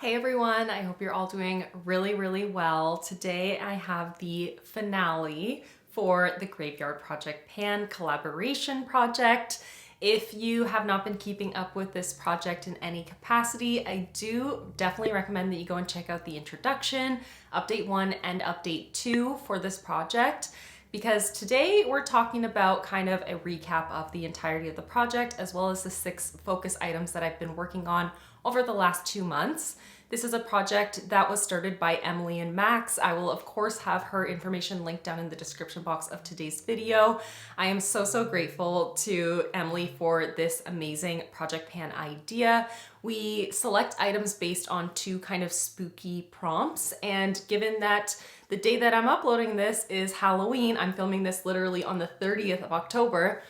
Hey everyone, I hope you're all doing really well. Today I have the finale for the Graveyard Project Pan collaboration project. If you have not been keeping up with this project in any capacity, I do definitely recommend that you go and check out the introduction, update 1 and update 2 for this project, because today we're talking about kind of a recap of the entirety of the project, as well as the 6 focus items that I've been working on over the last 2 months. This is a project that was started by Emily and Max. I will of course have her information linked down in the description box of today's video. I am so grateful to Emily for this amazing project pan idea. We select items based on 2 kind of spooky prompts, and given that the day that I'm uploading this is Halloween, I'm filming this literally on the 30th of October,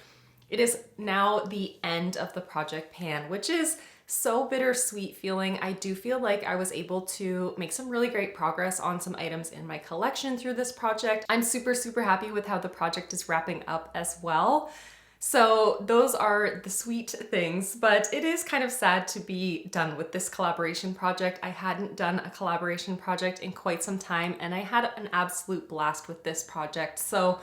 it is now the end of the project pan, which is so bittersweet feeling. I do feel like I was able to make some really great progress on some items in my collection through this project. I'm super happy with how the project is wrapping up as well. So those are the sweet things, but it is kind of sad to be done with this collaboration project. I hadn't done a collaboration project in quite some time, and I had an absolute blast with this project. So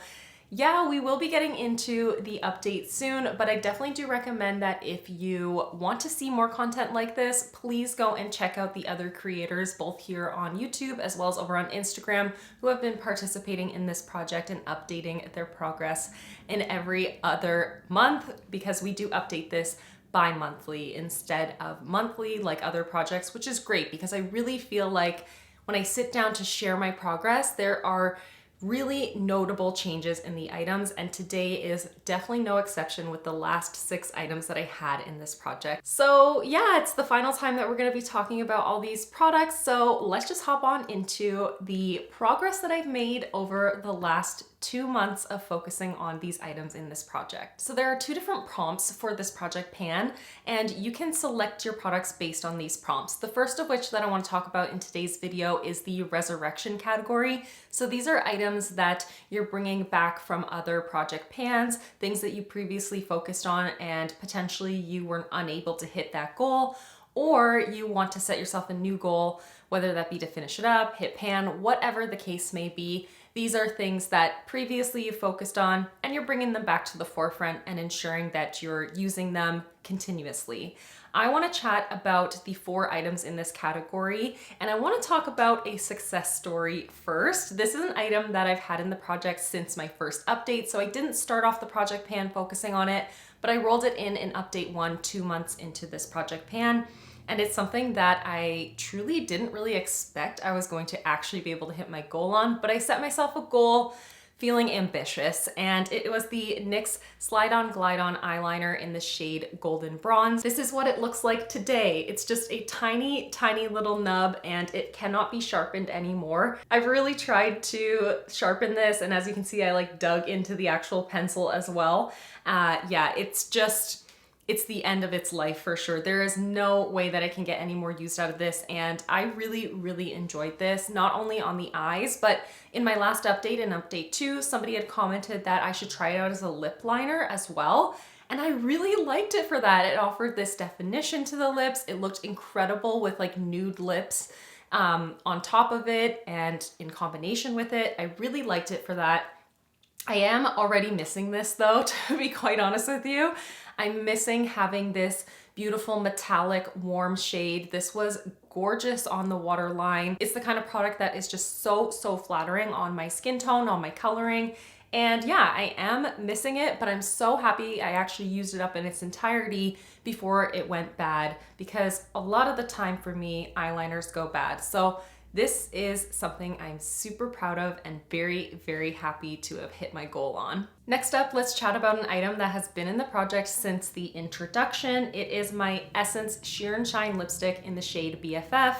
yeah, we will be getting into the update soon, but I definitely do recommend that if you want to see more content like this, please go and check out the other creators, both here on YouTube as well as over on Instagram, who have been participating in this project and updating their progress in every other month, because we do update this bi-monthly instead of monthly like other projects, which is great because I really feel like when I sit down to share my progress, there are really notable changes in the items, and today is definitely no exception with the last 6 items that I had in this project. So yeah, it's the final time that we're going to be talking about all these products, so let's just hop on into the progress that I've made over the last 2 months of focusing on these items in this project. So there are 2 different prompts for this project pan, and you can select your products based on these prompts. The first of which that I want to talk about in today's video is the resurrection category. So these are items that you're bringing back from other project pans, things that you previously focused on and potentially you were unable to hit that goal, or you want to set yourself a new goal, whether that be to finish it up, hit pan, whatever the case may be. These are things that previously you focused on and you're bringing them back to the forefront and ensuring that you're using them continuously. I want to chat about the 4 items in this category, and I want to talk about a success story first. This is an item that I've had in the project since my first update, so I didn't start off the project pan focusing on it, but I rolled it in update 1 2 months into this project pan. And it's something that I truly didn't really expect I was going to actually be able to hit my goal on, but I set myself a goal feeling ambitious, and it was the NYX Slide On Glide On eyeliner in the shade Golden Bronze. This is what it looks like today. It's just a tiny little nub, and it cannot be sharpened anymore. I've really tried to sharpen this, and as you can see, I like dug into the actual pencil as well. Yeah, it's the end of its life for sure. There is no way that I can get any more use out of this, and I really enjoyed this, not only on the eyes, but in my last update, in update 2, somebody had commented that I should try it out as a lip liner as well, and I really liked it for that. It offered this definition to the lips. It looked incredible with like nude lips on top of it and in combination with it. I really liked it for that. I am already missing this though, to be quite honest with you. I'm missing having this beautiful metallic warm shade. This was gorgeous on the waterline. It's the kind of product that is just so flattering on my skin tone, on my coloring. And yeah, I am missing it, but I'm so happy I actually used it up in its entirety before it went bad, because a lot of the time for me, eyeliners go bad. So this is something I'm super proud of and very happy to have hit my goal on. Next up, let's chat about an item that has been in the project since the introduction. It is my Essence Sheer and Shine lipstick in the shade BFF.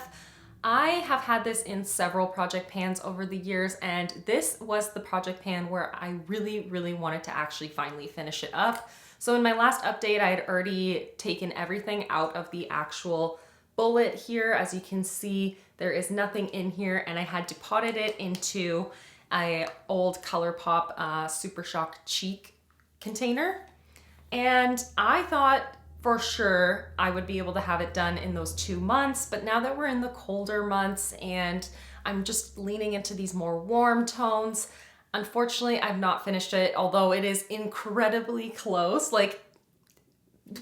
I have had this in several project pans over the years, and this was the project pan where I really wanted to actually finally finish it up. So in my last update, I had already taken everything out of the actual bullet here. As you can see, there is nothing in here, and I had depotted it into a old Colourpop Super Shock cheek container. And I thought for sure I would be able to have it done in those 2 months, but now that we're in the colder months and I'm just leaning into these more warm tones, unfortunately I've not finished it, although it is incredibly close. Like,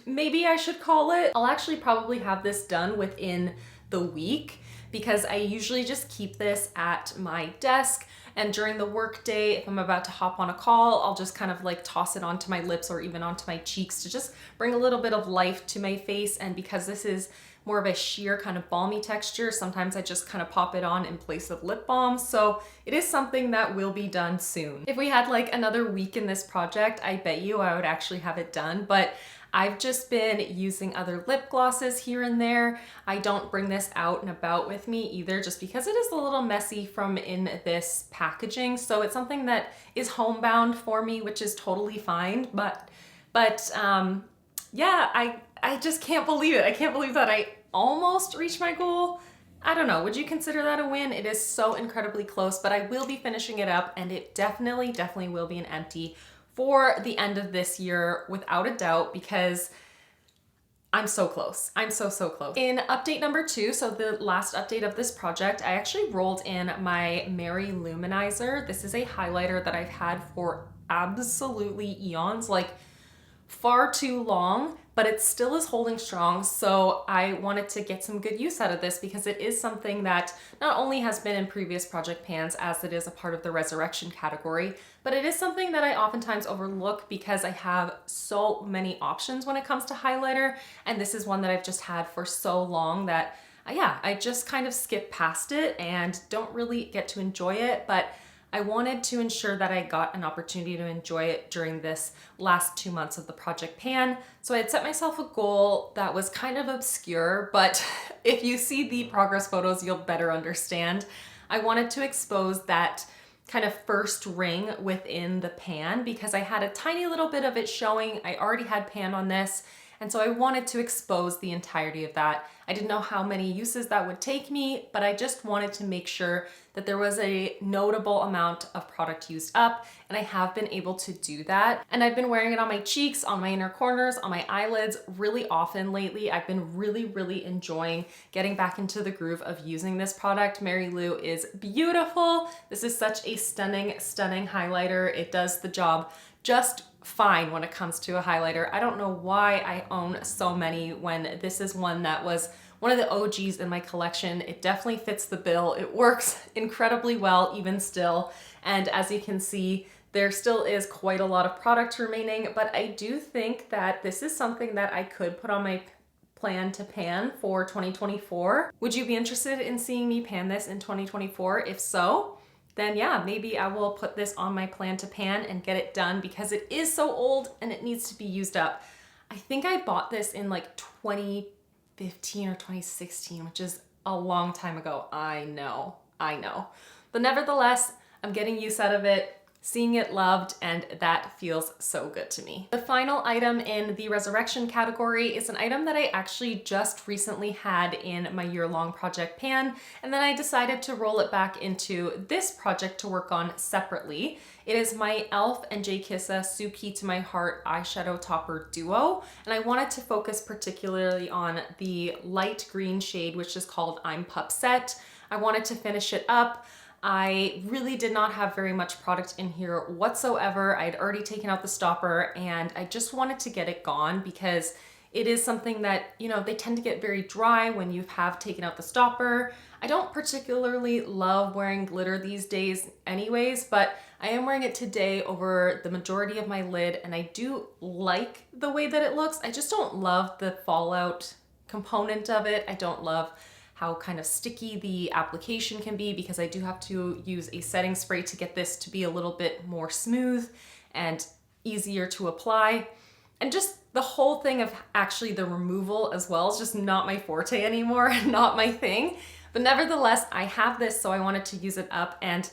maybe I should call it. I'll actually probably have this done within the week because I usually just keep this at my desk, and during the work day, if I'm about to hop on a call, I'll just kind of like toss it onto my lips or even onto my cheeks to just bring a little bit of life to my face. And because this is more of a sheer kind of balmy texture, sometimes I just kind of pop it on in place of lip balm. So it is something that will be done soon. If we had like another week in this project, I bet you I would actually have it done, but I've just been using other lip glosses here and there. I don't bring this out and about with me either, just because it is a little messy from in this packaging. So it's something that is homebound for me, which is totally fine. But yeah, I just can't believe it. I can't believe that I almost reached my goal. I don't know, would you consider that a win? It is so incredibly close, but I will be finishing it up, and it definitely will be an empty for the end of this year without a doubt, because I'm so close. I'm so close. In update number 2, so the last update of this project, I actually rolled in my Mary Lou Manizer. This is a highlighter that I've had for absolutely eons, like far too long, but it still is holding strong. So I wanted to get some good use out of this because it is something that not only has been in previous project pans as it is a part of the resurrection category, but it is something that I oftentimes overlook because I have so many options when it comes to highlighter. And this is one that I've just had for so long that yeah, I just kind of skip past it and don't really get to enjoy it. But I wanted to ensure that I got an opportunity to enjoy it during this last 2 months of the project pan. So I had set myself a goal that was kind of obscure, but if you see the progress photos, you'll better understand. I wanted to expose that kind of first ring within the pan because I had a tiny little bit of it showing. I already had pan on this, and so I wanted to expose the entirety of that. I didn't know how many uses that would take me, but I just wanted to make sure that there was a notable amount of product used up, and I have been able to do that. And I've been wearing it on my cheeks, on my inner corners, on my eyelids really often lately. I've been really enjoying getting back into the groove of using this product. Mary Lou is beautiful. This is such a stunning highlighter. It does the job just fine when it comes to a highlighter. I don't know why I own so many when this is one that was one of the OGs in my collection. It definitely fits the bill. It works incredibly well even still. And as you can see, there still is quite a lot of product remaining, but I do think that this is something that I could put on my plan to pan for 2024. Would you be interested in seeing me pan this in 2024? If so, then yeah, maybe I will put this on my plan to pan and get it done because it is so old and it needs to be used up. I think I bought this in like 2015 or 2016, which is a long time ago. I know. But nevertheless, I'm getting use out of it, seeing it loved, and that feels so good to me. The final item in the resurrection category is an item that I actually just recently had in my year-long project pan, and then I decided to roll it back into this project to work on separately. It is my e.l.f. and Jkissa Tsuki to My Heart eyeshadow topper duo, and I wanted to focus particularly on the light green shade, which is called I'm Pupset. I wanted to finish it up. I really did not have very much product in here whatsoever. I had already taken out the stopper and I just wanted to get it gone because it is something that, you know, they tend to get very dry when you have taken out the stopper. I don't particularly love wearing glitter these days anyways, but I am wearing it today over the majority of my lid and I do like the way that it looks. I just don't love the fallout component of it. I don't love how kind of sticky the application can be because I do have to use a setting spray to get this to be a little bit more smooth and easier to apply. And just the whole thing of actually the removal as well is just not my forte anymore, not my thing. But nevertheless, I have this, so I wanted to use it up, and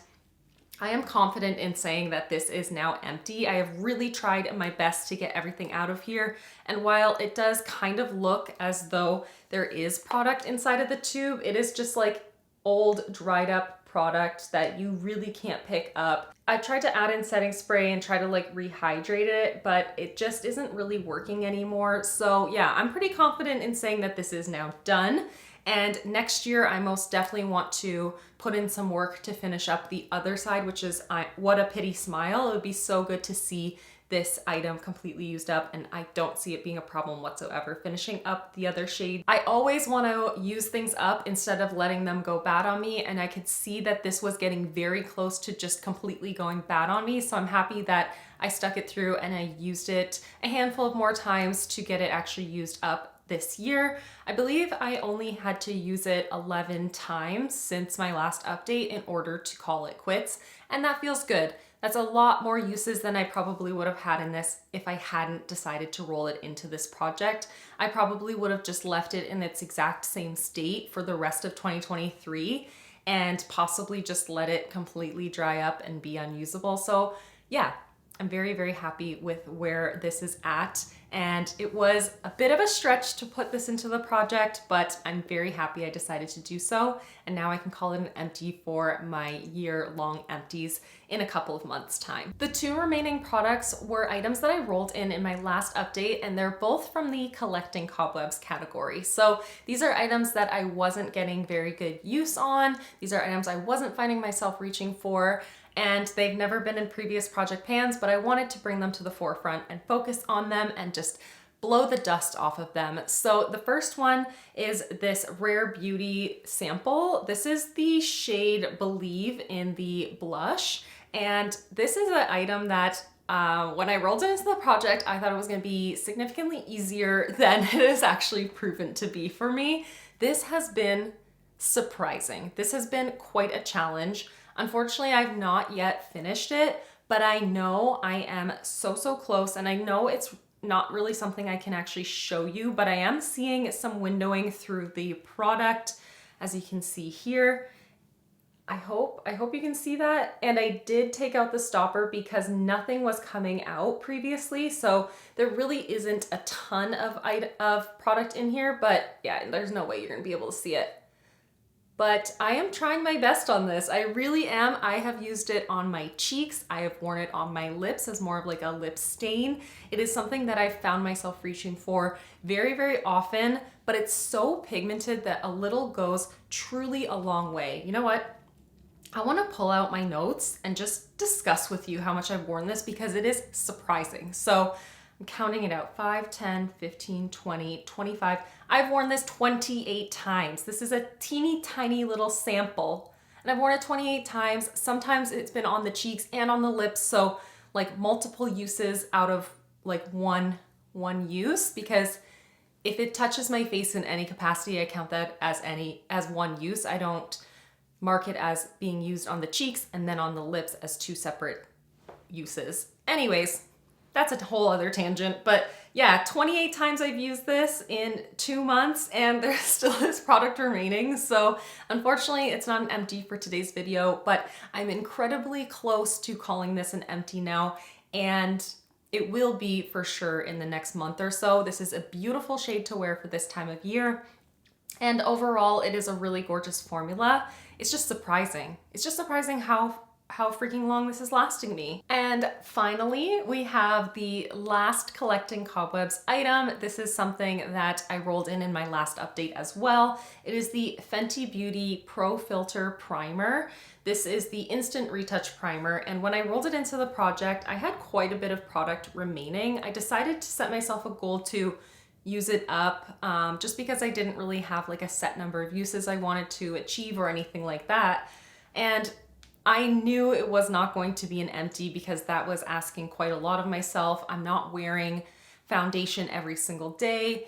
I am confident in saying that this is now empty. I have really tried my best to get everything out of here. And while it does kind of look as though there is product inside of the tube, it is just like old dried up product that you really can't pick up. I tried to add in setting spray and try to like rehydrate it, but it just isn't really working anymore. So yeah, I'm pretty confident in saying that this is now done. And next year, I most definitely want to put in some work to finish up the other side, which is What a Pity Smile. It would be so good to see this item completely used up, and I don't see it being a problem whatsoever finishing up the other shade. I always want to use things up instead of letting them go bad on me, and I could see that this was getting very close to just completely going bad on me, so I'm happy that I stuck it through and I used it a handful of more times to get it actually used up this year. I believe I only had to use it 11 times since my last update in order to call it quits, and that feels good. That's a lot more uses than I probably would have had in this if I hadn't decided to roll it into this project. I probably would have just left it in its exact same state for the rest of 2023 and possibly just let it completely dry up and be unusable. So yeah, I'm very, very happy with where this is at. And it was a bit of a stretch to put this into the project, but I'm very happy I decided to do so. And now I can call it an empty for my year-long empties in a couple of months' time. The two remaining products were items that I rolled in my last update, and they're both from the collecting cobwebs category. So these are items that I wasn't getting very good use on. These are items I wasn't finding myself reaching for, and they've never been in previous project pans, but I wanted to bring them to the forefront and focus on them and just blow the dust off of them. So the first one is this Rare Beauty sample. This is the shade Believe in the blush. And this is an item that when I rolled it into the project, I thought it was gonna be significantly easier than it is actually proven to be for me. This has been surprising. This has been quite a challenge. Unfortunately, I've not yet finished it, but I know I am so close, and I know it's not really something I can actually show you, but I am seeing some windowing through the product, as you can see here. I hope you can see that. And I did take out the stopper because nothing was coming out previously, so there really isn't a ton of product in here, but yeah, there's no way you're gonna be able to see it. But I am trying my best on this. I really am. I have used it on my cheeks. I have worn it on my lips as more of like a lip stain. It is something that I found myself reaching for very, very often, but it's so pigmented that a little goes truly a long way. You know what? I want to pull out my notes and just discuss with you how much I've worn this because it is surprising. So I'm counting it out, 5, 10, 15, 20, 25. I've worn this 28 times. This is a teeny tiny little sample, and I've worn it 28 times. Sometimes it's been on the cheeks and on the lips, so like multiple uses out of like one use, because if it touches my face in any capacity, I count that as one use. I don't mark it as being used on the cheeks and then on the lips as two separate uses. Anyways, that's a whole other tangent, but yeah, 28 times I've used this in 2 months and there still is product remaining. So unfortunately it's not an empty for today's video, but I'm incredibly close to calling this an empty now, and it will be for sure in the next month or so. This is a beautiful shade to wear for this time of year. And overall, it is a really gorgeous formula. It's just surprising. It's just surprising how freaking long this is lasting me. And finally, we have the last collecting cobwebs item. This is something that I rolled in my last update as well. It is the Fenty Beauty Pro Filter Primer. This is the Instant Retouch Primer, and when I rolled it into the project, I had quite a bit of product remaining. I decided to set myself a goal to use it up just because I didn't really have like a set number of uses I wanted to achieve or anything like that. And I knew it was not going to be an empty because that was asking quite a lot of myself. I'm not wearing foundation every single day,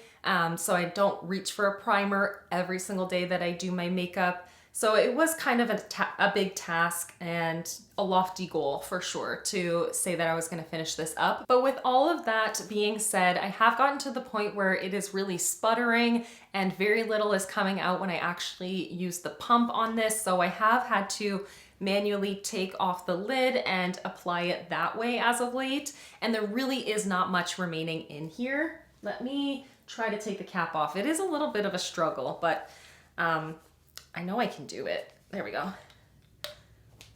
so I don't reach for a primer every single day that I do my makeup. So it was kind of a big task and a lofty goal for sure to say that I was going to finish this up. But with all of that being said, I have gotten to the point where it is really sputtering and very little is coming out when I actually use the pump on this. So I have had to manually take off the lid and apply it that way as of late. And there really is not much remaining in here. Let me try to take the cap off. It is a little bit of a struggle, but I know I can do it. There we go.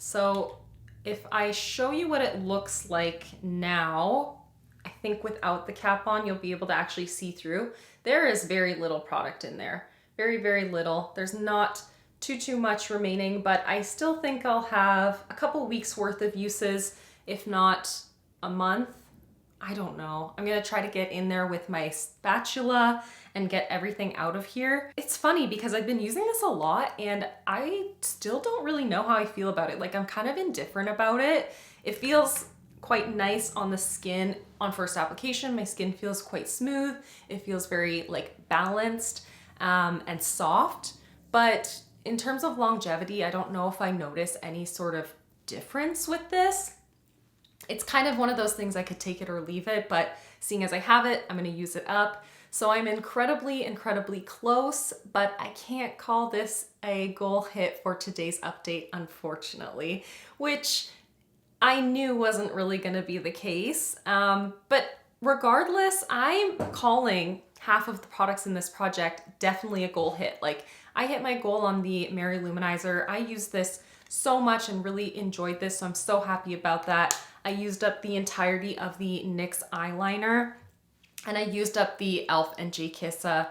So if I show you what it looks like now, I think without the cap on, you'll be able to actually see through. There is very little product in there. Very, very little. There's not too much remaining, but I still think I'll have a couple weeks worth of uses, if not a month. I don't know. I'm gonna try to get in there with my spatula and get everything out of here. It's funny because I've been using this a lot and I still don't really know how I feel about it. Like, I'm kind of indifferent about it. It feels quite nice on the skin on first application. My skin feels quite smooth. It feels very like balanced and soft. But in terms of longevity, I don't know if I notice any sort of difference with this. It's kind of one of those things I could take it or leave it, but seeing as I have it, I'm gonna use it up. So I'm incredibly close, but I can't call this a goal hit for today's update, unfortunately, which I knew wasn't really gonna be the case. But regardless, I'm calling half of the products in this project definitely a goal hit. Like, I hit my goal on the Mary Luminizer. I used this so much and really enjoyed this, so I'm so happy about that. I used up the entirety of the NYX eyeliner, and I used up the e.l.f. and Jkissa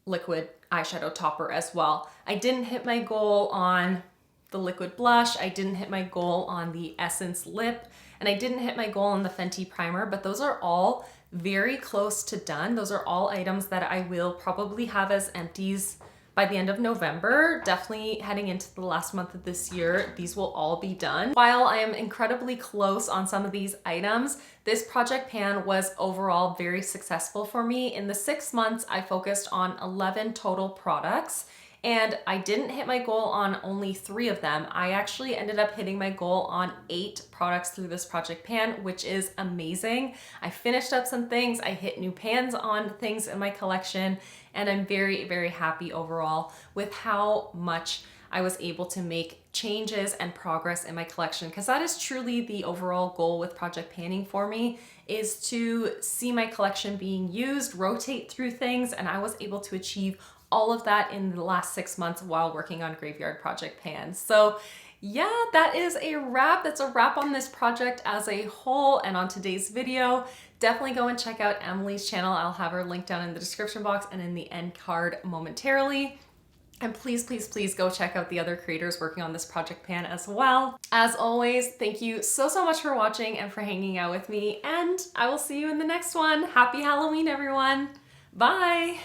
liquid eyeshadow topper as well. I didn't hit my goal on the liquid blush, I didn't hit my goal on the Essence lip, and I didn't hit my goal on the Fenty primer, but those are all very close to done. Those are all items that I will probably have as empties by the end of November, definitely heading into the last month of this year. These will all be done. While I am incredibly close on some of these items, this project pan was overall very successful for me. In the 6 months, I focused on 11 total products, and I didn't hit my goal on only 3 of them. I actually ended up hitting my goal on 8 products through this project pan, which is amazing. I finished up some things, I hit new pans on things in my collection, and I'm very happy overall with how much I was able to make changes and progress in my collection, because that is truly the overall goal with project panning for me, is to see my collection being used, rotate through things, and I was able to achieve all of that in the last 6 months while working on Graveyard Project Pan. So yeah, that is a wrap. That's a wrap on this project as a whole and on today's video. Definitely go and check out Emily's channel. I'll have her linked down in the description box and in the end card momentarily. And please go check out the other creators working on this project pan as well. As always, thank you so much for watching and for hanging out with me, and I will see you in the next one. Happy Halloween, everyone. Bye.